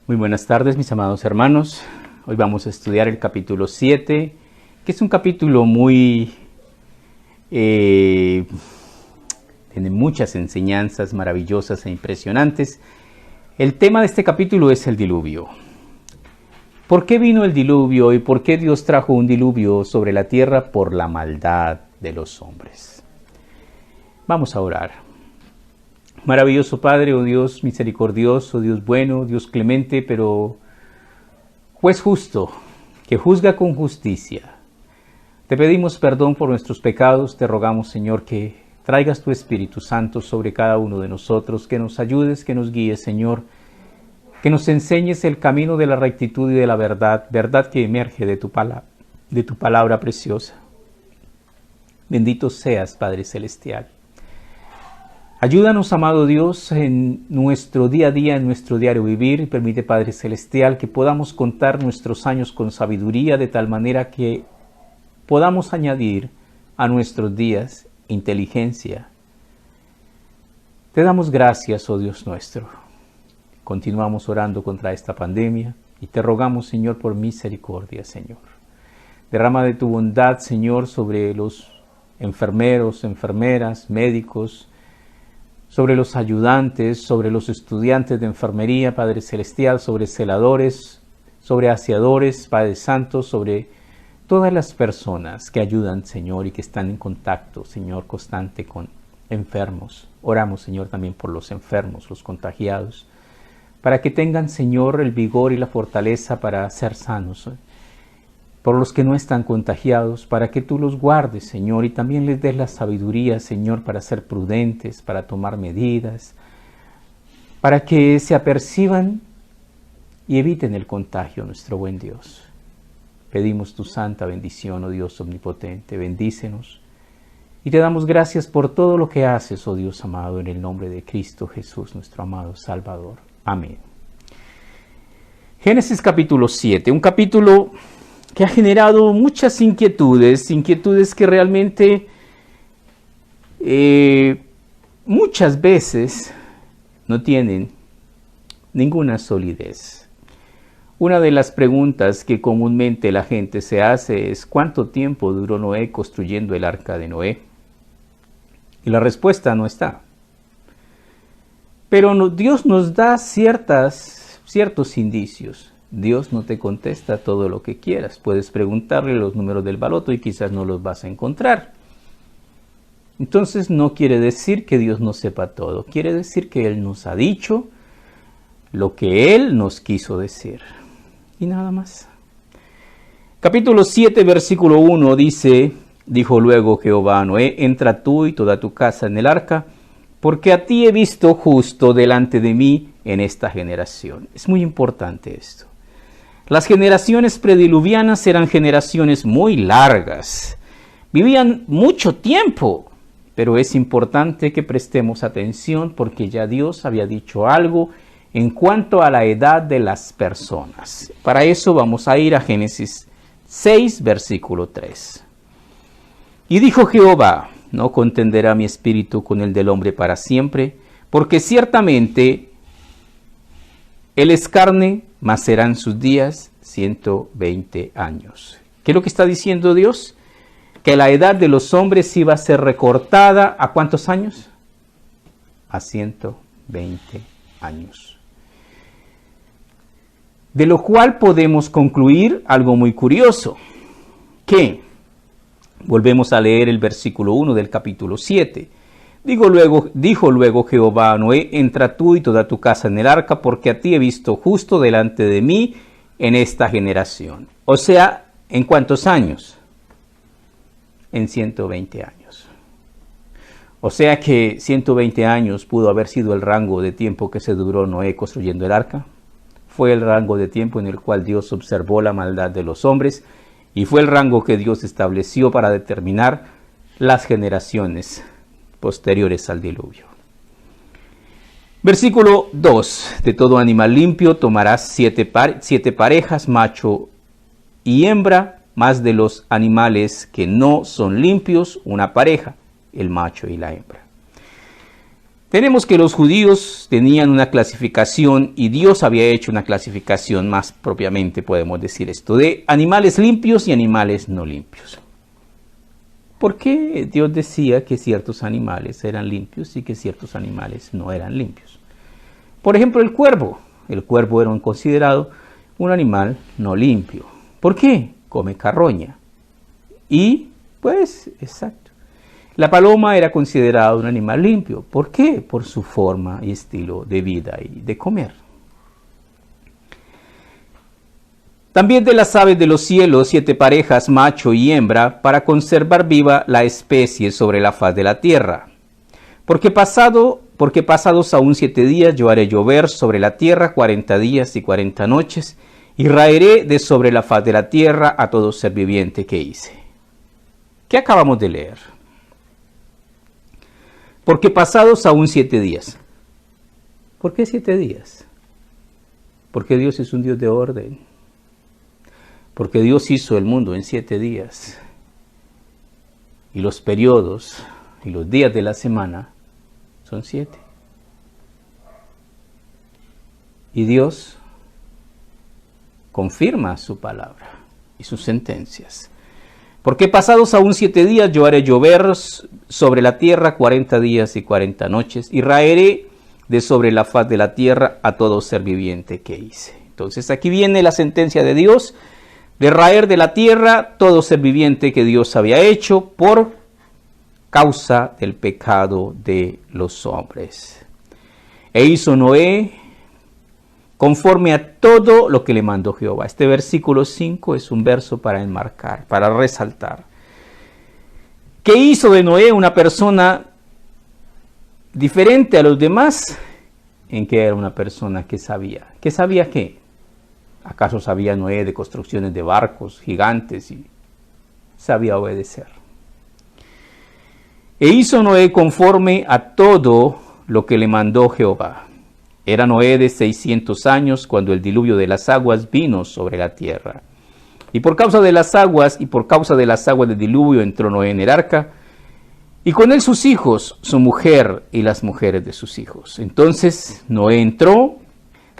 Muy buenas tardes, mis amados hermanos. Hoy vamos a estudiar el capítulo 7, que es un capítulo tiene muchas enseñanzas maravillosas e impresionantes. El tema de este capítulo es el diluvio. ¿Por qué vino el diluvio y por qué Dios trajo un diluvio sobre la tierra? Por la maldad de los hombres. Vamos a orar. Maravilloso Padre, oh Dios misericordioso, Dios bueno, Dios clemente, pero juez justo, que juzga con justicia. Te pedimos perdón por nuestros pecados, te rogamos, Señor, que traigas tu Espíritu Santo sobre cada uno de nosotros, que nos ayudes, que nos guíes, Señor, que nos enseñes el camino de la rectitud y de la verdad, verdad que emerge de tu palabra preciosa. Bendito seas, Padre Celestial. Ayúdanos, amado Dios, en nuestro día a día, en nuestro diario vivir, y permite, Padre Celestial, que podamos contar nuestros años con sabiduría, de tal manera que podamos añadir a nuestros días inteligencia. Te damos gracias, oh Dios nuestro. Continuamos orando contra esta pandemia y te rogamos, Señor, por misericordia, Señor. Derrama de tu bondad, Señor, sobre los enfermeros, enfermeras, médicos, sobre los ayudantes, sobre los estudiantes de enfermería, Padre Celestial, sobre celadores, sobre aseadores, Padre Santo, sobre todas las personas que ayudan, Señor, y que están en contacto, Señor, constante con enfermos. Oramos, Señor, también por los enfermos, los contagiados, para que tengan, Señor, el vigor y la fortaleza para ser sanos. Por los que no están contagiados, para que tú los guardes, Señor, y también les des la sabiduría, Señor, para ser prudentes, para tomar medidas, para que se aperciban y eviten el contagio, nuestro buen Dios. Pedimos tu santa bendición, oh Dios omnipotente, bendícenos, y te damos gracias por todo lo que haces, oh Dios amado, en el nombre de Cristo Jesús, nuestro amado Salvador. Amén. Génesis capítulo 7, un capítulo que ha generado muchas inquietudes que realmente muchas veces no tienen ninguna solidez. Una de las preguntas que comúnmente la gente se hace es ¿cuánto tiempo duró Noé construyendo el arca de Noé? Y la respuesta no está. Pero Dios nos da ciertos indicios. Dios no te contesta todo lo que quieras. Puedes preguntarle los números del baloto y quizás no los vas a encontrar. Entonces no quiere decir que Dios no sepa todo. Quiere decir que Él nos ha dicho lo que Él nos quiso decir. Y nada más. Capítulo 7, versículo 1 dice, dijo luego Jehová a Noé, entra tú y toda tu casa en el arca, porque a ti he visto justo delante de mí en esta generación. Es muy importante esto. Las generaciones prediluvianas eran generaciones muy largas, vivían mucho tiempo, pero es importante que prestemos atención porque ya Dios había dicho algo en cuanto a la edad de las personas. Para eso vamos a ir a Génesis 6, versículo 3. Y dijo Jehová, no contenderá mi espíritu con el del hombre para siempre, porque ciertamente él es carne, mas serán sus días 120 años. ¿Qué es lo que está diciendo Dios? Que la edad de los hombres iba a ser recortada ¿a cuántos años? A 120 años. De lo cual podemos concluir algo muy curioso, que volvemos a leer el versículo 1 del capítulo 7. Dijo luego Jehová a Noé, entra tú y toda tu casa en el arca, porque a ti he visto justo delante de mí en esta generación. O sea, ¿en cuántos años? En 120 años. O sea que 120 años pudo haber sido el rango de tiempo que se duró Noé construyendo el arca. Fue el rango de tiempo en el cual Dios observó la maldad de los hombres y fue el rango que Dios estableció para determinar las generaciones posteriores al diluvio. Versículo 2. De todo animal limpio tomarás siete parejas, macho y hembra, más de los animales que no son limpios, una pareja, el macho y la hembra. Tenemos que los judíos tenían una clasificación y Dios había hecho una clasificación, más propiamente podemos decir esto, de animales limpios y animales no limpios. ¿Por qué Dios decía que ciertos animales eran limpios y que ciertos animales no eran limpios? Por ejemplo, el cuervo. El cuervo era considerado un animal no limpio. ¿Por qué? Come carroña. Y, pues, exacto. La paloma era considerada un animal limpio. ¿Por qué? Por su forma y estilo de vida y de comer. También de las aves de los cielos, 7 parejas, macho y hembra, para conservar viva la especie sobre la faz de la tierra. Porque pasados aún 7 días yo haré llover sobre la tierra 40 días y 40 noches, y raeré de sobre la faz de la tierra a todo ser viviente que hice. ¿Qué acabamos de leer? Porque pasados aún 7 días. ¿Por qué 7 días? Porque Dios es un Dios de orden. Porque Dios hizo el mundo en 7 días. Y los periodos y los días de la semana son 7. Y Dios confirma su palabra y sus sentencias. Porque pasados aún 7 días yo haré llover sobre la tierra 40 días y 40 noches, y raeré de sobre la faz de la tierra a todo ser viviente que hice. Entonces aquí viene la sentencia de Dios, de raer de la tierra todo ser viviente que Dios había hecho por causa del pecado de los hombres. E hizo Noé conforme a todo lo que le mandó Jehová. Este versículo 5 es un verso para enmarcar, para resaltar. ¿Qué hizo de Noé una persona diferente a los demás? En que era una persona que sabía. ¿Qué sabía qué? ¿Acaso sabía Noé de construcciones de barcos gigantes? Y sabía obedecer. E hizo Noé conforme a todo lo que le mandó Jehová. Era Noé de 600 años cuando el diluvio de las aguas vino sobre la tierra. Y por causa de las aguas del diluvio entró Noé en el arca, y con él sus hijos, su mujer y las mujeres de sus hijos. Entonces Noé entró,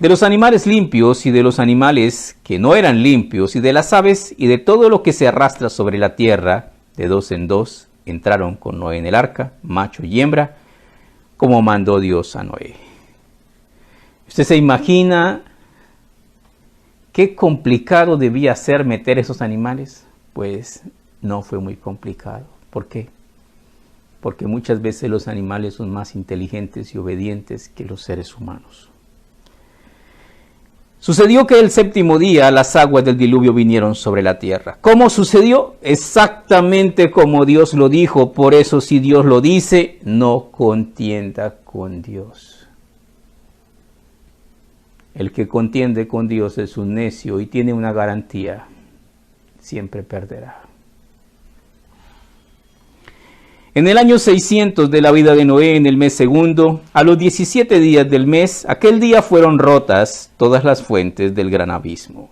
de los animales limpios y de los animales que no eran limpios, y de las aves y de todo lo que se arrastra sobre la tierra, de 2 en 2, entraron con Noé en el arca, macho y hembra, como mandó Dios a Noé. ¿Usted se imagina qué complicado debía ser meter esos animales? Pues no fue muy complicado. ¿Por qué? Porque muchas veces los animales son más inteligentes y obedientes que los seres humanos. Sucedió que el 7º día las aguas del diluvio vinieron sobre la tierra. ¿Cómo sucedió? Exactamente como Dios lo dijo. Por eso, si Dios lo dice, no contienda con Dios. El que contiende con Dios es un necio y tiene una garantía: siempre perderá. En el año 600 de la vida de Noé, en el mes segundo, a los 17 días del mes, aquel día fueron rotas todas las fuentes del gran abismo.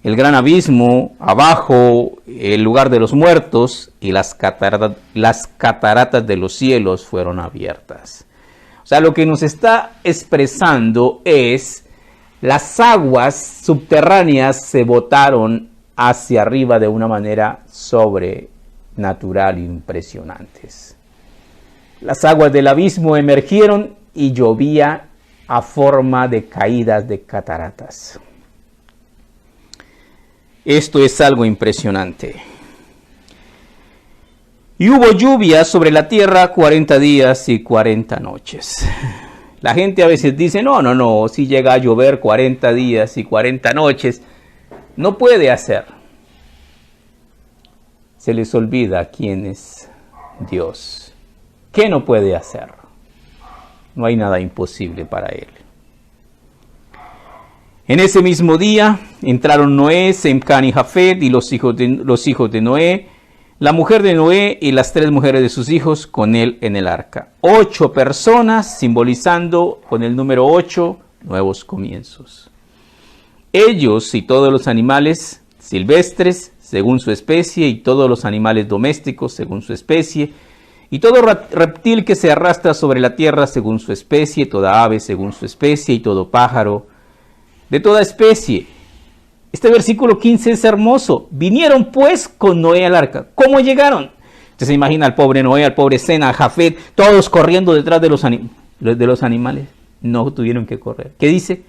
El gran abismo, abajo, el lugar de los muertos, y las cataratas de los cielos fueron abiertas. O sea, lo que nos está expresando es: las aguas subterráneas se botaron hacia arriba de una manera sobrenatural e impresionantes. Las aguas del abismo emergieron y llovía a forma de caídas de cataratas. Esto es algo impresionante. Y hubo lluvia sobre la tierra 40 días y 40 noches. La gente a veces dice, no, si llega a llover 40 días y 40 noches, no puede hacer. Se les olvida quién es Dios. ¿Qué no puede hacer? No hay nada imposible para Él. En ese mismo día entraron Noé, Sem, Can y Jafet y los hijos de Noé, la mujer de Noé y las 3 mujeres de sus hijos con él en el arca. 8 personas, simbolizando con el número 8, nuevos comienzos. Ellos y todos los animales silvestres, según su especie, y todos los animales domésticos, según su especie, y todo reptil que se arrastra sobre la tierra según su especie, toda ave según su especie, y todo pájaro de toda especie. Este versículo 15 es hermoso. Vinieron pues con Noé al arca. ¿Cómo llegaron? Usted se imagina al pobre Noé, al pobre Sem, a Jafet, todos corriendo detrás de los animales. No tuvieron que correr. ¿Qué dice?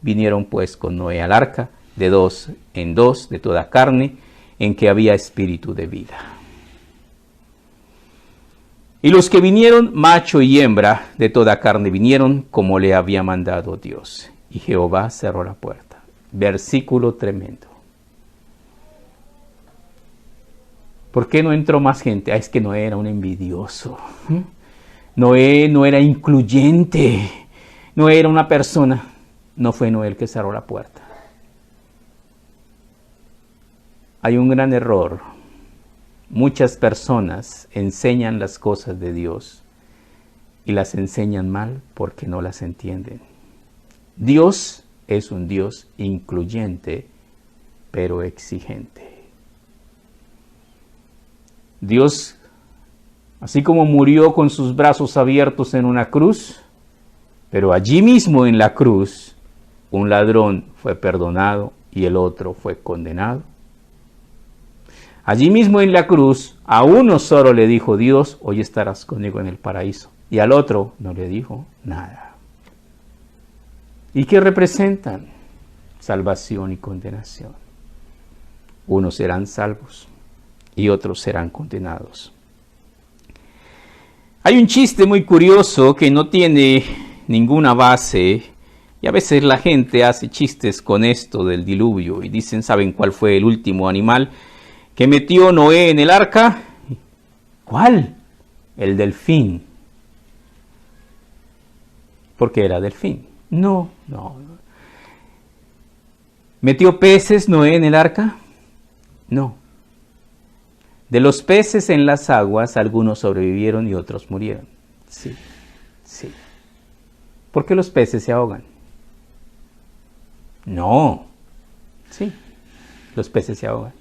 Vinieron pues con Noé al arca, de dos en dos, de toda carne, en que había espíritu de vida. Y los que vinieron, macho y hembra, de toda carne vinieron, como le había mandado Dios. Y Jehová cerró la puerta. Versículo tremendo. ¿Por qué no entró más gente? Es que Noé era un envidioso. Noé no era incluyente. No era una persona. No fue Noé el que cerró la puerta. Hay un gran error. Muchas personas enseñan las cosas de Dios y las enseñan mal porque no las entienden. Dios es un Dios incluyente, pero exigente. Dios, así como murió con sus brazos abiertos en una cruz, pero allí mismo en la cruz, un ladrón fue perdonado y el otro fue condenado. Allí mismo en la cruz, a uno solo le dijo Dios, hoy estarás conmigo en el paraíso. Y al otro no le dijo nada. ¿Y qué representan? Salvación y condenación. Unos serán salvos y otros serán condenados. Hay un chiste muy curioso que no tiene ninguna base, y a veces la gente hace chistes con esto del diluvio y dicen, ¿saben cuál fue el último animal que metió Noé en el arca? ¿Cuál? El delfín. ¿Por qué era delfín? No. ¿Metió peces Noé en el arca? No. De los peces en las aguas, algunos sobrevivieron y otros murieron. Sí. ¿Por qué los peces se ahogan? No. Sí, los peces se ahogan.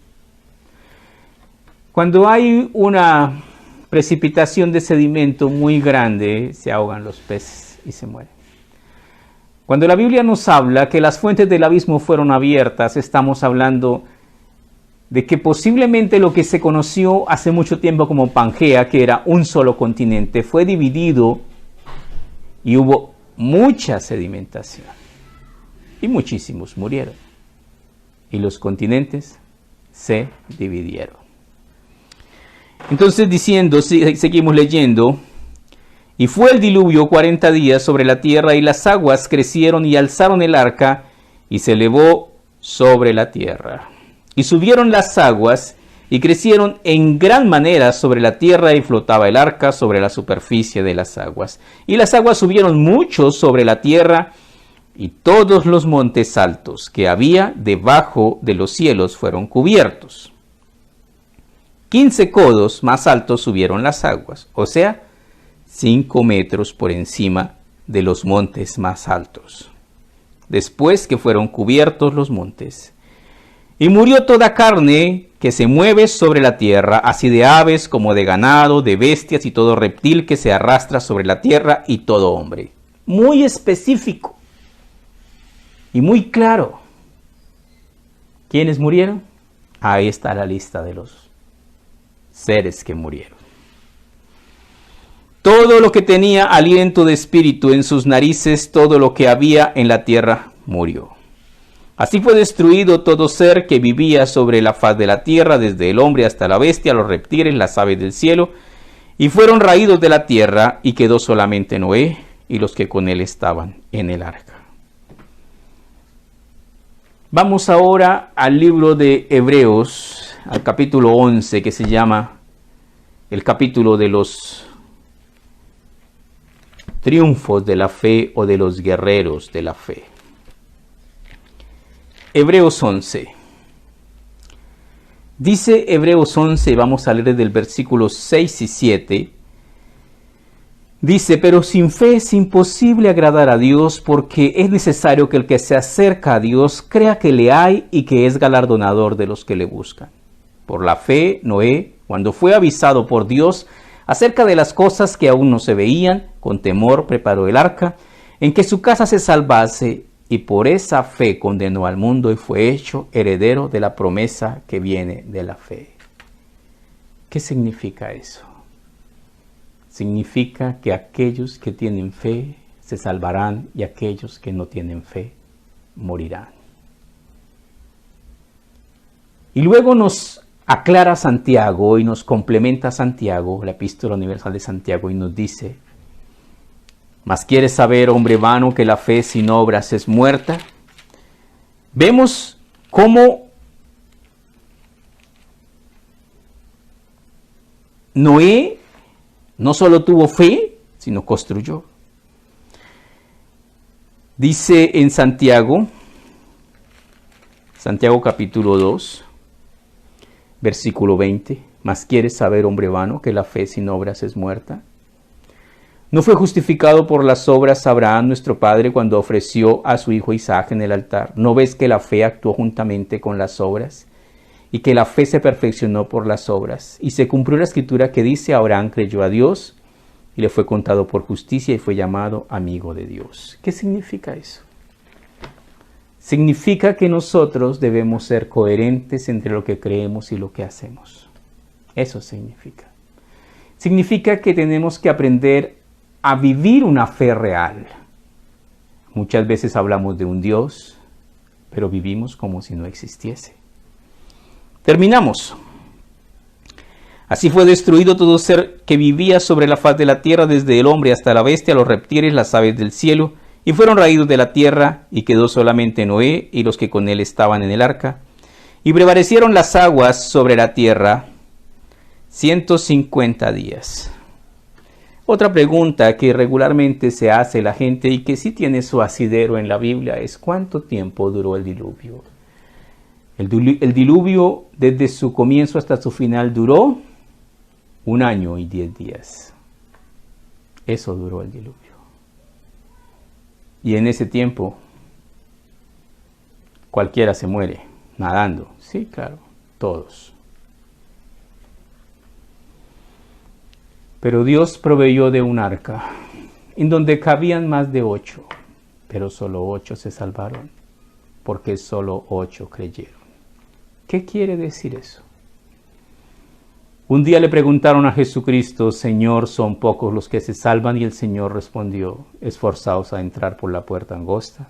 Cuando hay una precipitación de sedimento muy grande, se ahogan los peces y se mueren. Cuando la Biblia nos habla que las fuentes del abismo fueron abiertas, estamos hablando de que posiblemente lo que se conoció hace mucho tiempo como Pangea, que era un solo continente, fue dividido y hubo mucha sedimentación. Y muchísimos murieron. Y los continentes se dividieron. Entonces seguimos leyendo. Y fue el diluvio 40 días sobre la tierra, y las aguas crecieron y alzaron el arca, y se elevó sobre la tierra. Y subieron las aguas, y crecieron en gran manera sobre la tierra, y flotaba el arca sobre la superficie de las aguas. Y las aguas subieron mucho sobre la tierra, y todos los montes altos que había debajo de los cielos fueron cubiertos. 15 codos más altos subieron las aguas, o sea, 5 metros por encima de los montes más altos, después que fueron cubiertos los montes. Y murió toda carne que se mueve sobre la tierra, así de aves como de ganado, de bestias y todo reptil que se arrastra sobre la tierra, y todo hombre. Muy específico y muy claro. ¿Quiénes murieron? Ahí está la lista de los seres que murieron. Todo lo que tenía aliento de espíritu en sus narices, todo lo que había en la tierra, murió. Así fue destruido todo ser que vivía sobre la faz de la tierra, desde el hombre hasta la bestia, los reptiles, las aves del cielo, y fueron raídos de la tierra, y quedó solamente Noé y los que con él estaban en el arca. Vamos ahora al libro de Hebreos, al capítulo 11, que se llama el capítulo de los triunfos de la fe o de los guerreros de la fe. Hebreos 11. Dice Hebreos 11, vamos a leer del versículo 6 y 7. Dice, pero sin fe es imposible agradar a Dios, porque es necesario que el que se acerca a Dios crea que le hay y que es galardonador de los que le buscan. Por la fe, Noé, cuando fue avisado por Dios acerca de las cosas que aún no se veían, con temor preparó el arca, en que su casa se salvase, y por esa fe condenó al mundo y fue hecho heredero de la promesa que viene de la fe. ¿Qué significa eso? Significa que aquellos que tienen fe se salvarán y aquellos que no tienen fe morirán. Y luego nos aclara Santiago y nos complementa Santiago, la Epístola Universal de Santiago, y nos dice: ¿mas quieres saber, hombre vano, que la fe sin obras es muerta? Vemos cómo Noé no solo tuvo fe, sino construyó. Dice en Santiago capítulo 2, versículo 20, ¿mas quieres saber, hombre vano, que la fe sin obras es muerta? ¿No fue justificado por las obras Abraham, nuestro padre, cuando ofreció a su hijo Isaac en el altar? ¿No ves que la fe actuó juntamente con las obras? Y que la fe se perfeccionó por las obras. Y se cumplió la escritura que dice: Abraham creyó a Dios y le fue contado por justicia y fue llamado amigo de Dios. ¿Qué significa eso? Significa que nosotros debemos ser coherentes entre lo que creemos y lo que hacemos. Eso significa. Significa que tenemos que aprender a vivir una fe real. Muchas veces hablamos de un Dios, pero vivimos como si no existiese. Terminamos. Así fue destruido todo ser que vivía sobre la faz de la tierra, desde el hombre hasta la bestia, los reptiles, las aves del cielo, y fueron raídos de la tierra, y quedó solamente Noé y los que con él estaban en el arca. Y prevalecieron las aguas sobre la tierra 150 días. Otra pregunta que regularmente se hace la gente y que sí tiene su asidero en la Biblia es: ¿cuánto tiempo duró el diluvio? El diluvio desde su comienzo hasta su final duró 1 año y 10 días. Eso duró el diluvio. Y en ese tiempo cualquiera se muere nadando. Sí, claro, todos. Pero Dios proveyó de un arca en donde cabían más de 8, pero solo 8 se salvaron, porque solo 8 creyeron. ¿Qué quiere decir eso? Un día le preguntaron a Jesucristo: Señor, ¿son pocos los que se salvan? Y el Señor respondió: esforzaos a entrar por la puerta angosta,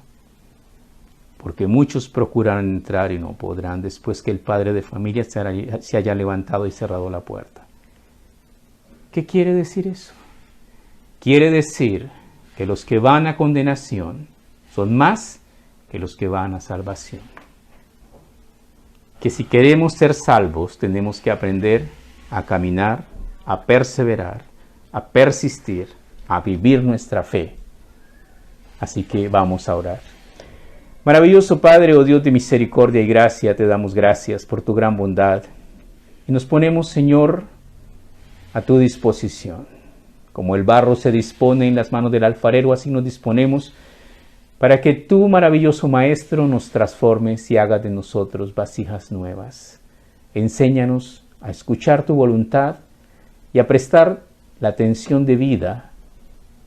porque muchos procurarán entrar y no podrán, después que el padre de familia se haya levantado y cerrado la puerta. ¿Qué quiere decir eso? Quiere decir que los que van a condenación son más que los que van a salvación. Que si queremos ser salvos, tenemos que aprender a caminar, a perseverar, a persistir, a vivir nuestra fe. Así que vamos a orar. Maravilloso Padre, oh Dios de misericordia y gracia, te damos gracias por tu gran bondad. Y nos ponemos, Señor, a tu disposición. Como el barro se dispone en las manos del alfarero, así nos disponemos para que tú, maravilloso Maestro, nos transformes y hagas de nosotros vasijas nuevas. Enséñanos a escuchar tu voluntad y a prestar la atención debida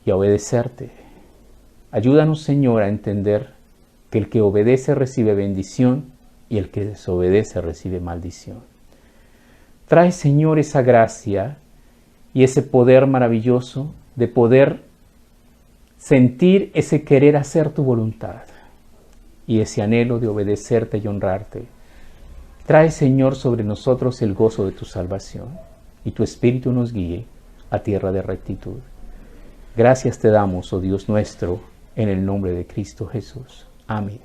y a obedecerte. Ayúdanos, Señor, a entender que el que obedece recibe bendición y el que desobedece recibe maldición. Trae, Señor, esa gracia y ese poder maravilloso de poder sentir ese querer hacer tu voluntad y ese anhelo de obedecerte y honrarte. Trae, Señor, sobre nosotros el gozo de tu salvación y tu Espíritu nos guíe a tierra de rectitud. Gracias te damos, oh Dios nuestro, en el nombre de Cristo Jesús. Amén.